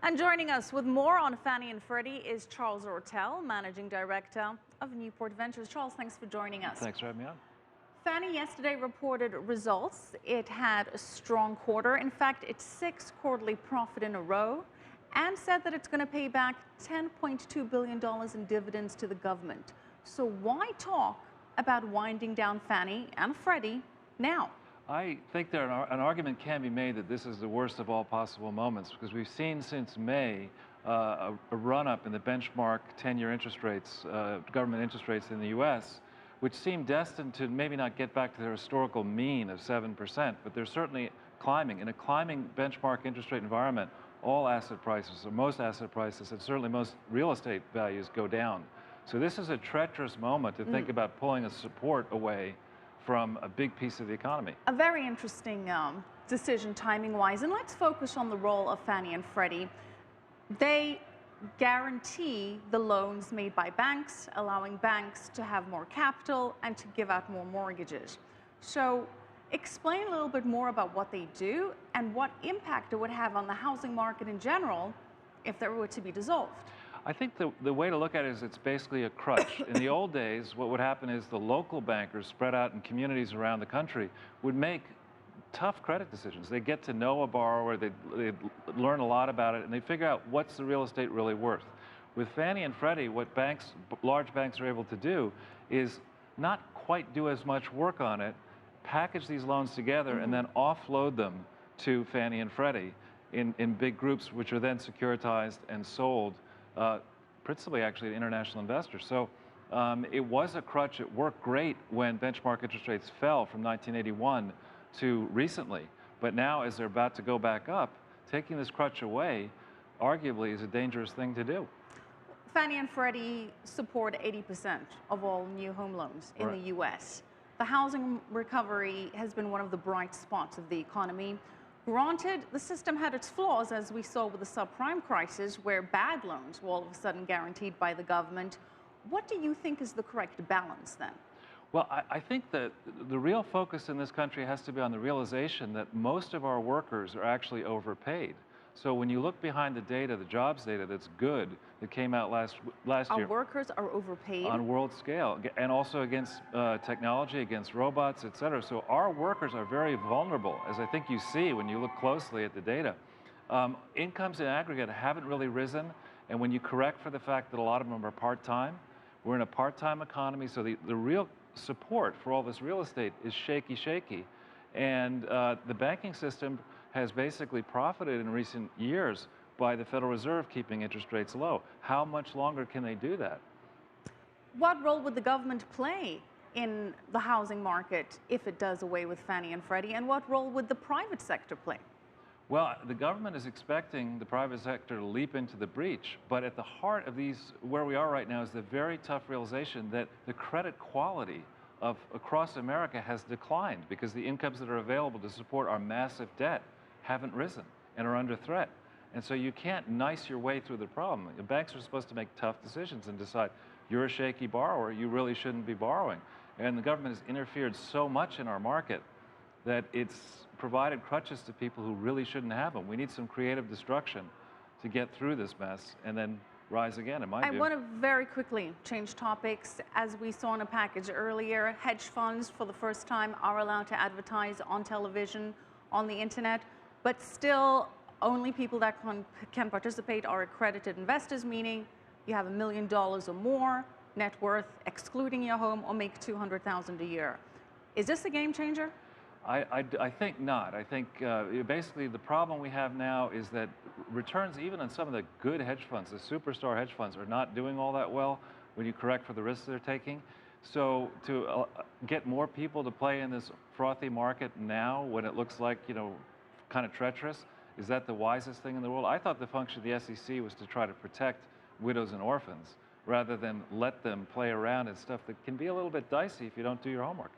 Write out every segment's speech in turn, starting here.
And joining us with more on Fannie and Freddie is Charles Ortel, Managing Director of Newport Ventures. Charles, thanks for joining us. Thanks for having me on. Fannie yesterday reported results. It had a strong quarter. In fact, its sixth quarterly profit in a row, and said that it's going to pay back $10.2 billion in dividends to the government. So why talk about winding down Fannie and Freddie now? I think an argument can be made that this is the worst of all possible moments, because we've seen since May a run-up in the benchmark 10-year interest rates, government interest rates in the U.S., which seem destined to maybe not get back to their historical mean of 7%, but they're certainly climbing. In a climbing benchmark interest rate environment, all asset prices, or most asset prices, and certainly most real estate values go down. So this is a treacherous moment to think about pulling a support away from a big piece of the economy. A very interesting decision timing-wise, and let's focus on the role of Fannie and Freddie. They guarantee the loans made by banks, allowing banks to have more capital and to give out more mortgages. So explain a little bit more about what they do and what impact it would have on the housing market in general if they were to be dissolved. I think the way to look at it is it's basically a crutch. In the old days, what would happen is the local bankers spread out in communities around the country would make tough credit decisions. They get to know a borrower, they learn a lot about it, and they figure out what's the real estate really worth. With Fannie and Freddie, what banks, large banks, are able to do is not quite do as much work on it, package these loans together, and then offload them to Fannie and Freddie in big groups, which are then securitized and sold, principally actually to international investors. So it was a crutch. It worked great when benchmark interest rates fell from 1981 to recently. But now, as they're about to go back up, taking this crutch away arguably is a dangerous thing to do. Fannie and Freddie support 80% of all new home loans in the U.S. The housing recovery has been one of the bright spots of the economy. Granted, the system had its flaws, as we saw with the subprime crisis, where bad loans were all of a sudden guaranteed by the government. What do you think is the correct balance then? Well, I think that the real focus in this country has to be on the realization that most of our workers are actually overpaid. So when you look behind the data, the jobs data that's good, that came out last year. Our workers are overpaid? On world scale, and also against technology, against robots, et cetera. So our workers are very vulnerable, as I think you see when you look closely at the data. Incomes in aggregate haven't really risen, and when you correct for the fact that a lot of them are part-time, we're in a part-time economy, so the real support for all this real estate is shaky. And the banking system has basically profited in recent years by the Federal Reserve keeping interest rates low. How much longer can they do that? What role would the government play in the housing market if it does away with Fannie and Freddie, and what role would the private sector play? Well, the government is expecting the private sector to leap into the breach, but at the heart of where we are right now is the very tough realization that the credit quality of across America has declined because the incomes that are available to support our massive debt haven't risen and are under threat. And so you can't nice your way through the problem. The banks are supposed to make tough decisions and decide, you're a shaky borrower, you really shouldn't be borrowing. And the government has interfered so much in our market that it's provided crutches to people who really shouldn't have them. We need some creative destruction to get through this mess and then rise again, in my view. I want to very quickly change topics. As we saw in a package earlier, hedge funds for the first time are allowed to advertise on television, on the internet, but still only people that can participate are accredited investors, meaning you have $1 million or more net worth, excluding your home, or make $200,000 a year. Is this a game changer? I think not. I think basically the problem we have now is that returns, even on some of the good hedge funds, the superstar hedge funds, are not doing all that well when you correct for the risks they're taking. So to get more people to play in this frothy market now, when it looks like, kind of treacherous, is that the wisest thing in the world? I thought the function of the SEC was to try to protect widows and orphans rather than let them play around in stuff that can be a little bit dicey if you don't do your homework.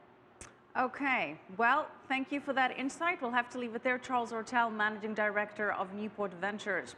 Okay, well, thank you for that insight. We'll have to leave it there. Charles Ortel, Managing Director of Newport Ventures.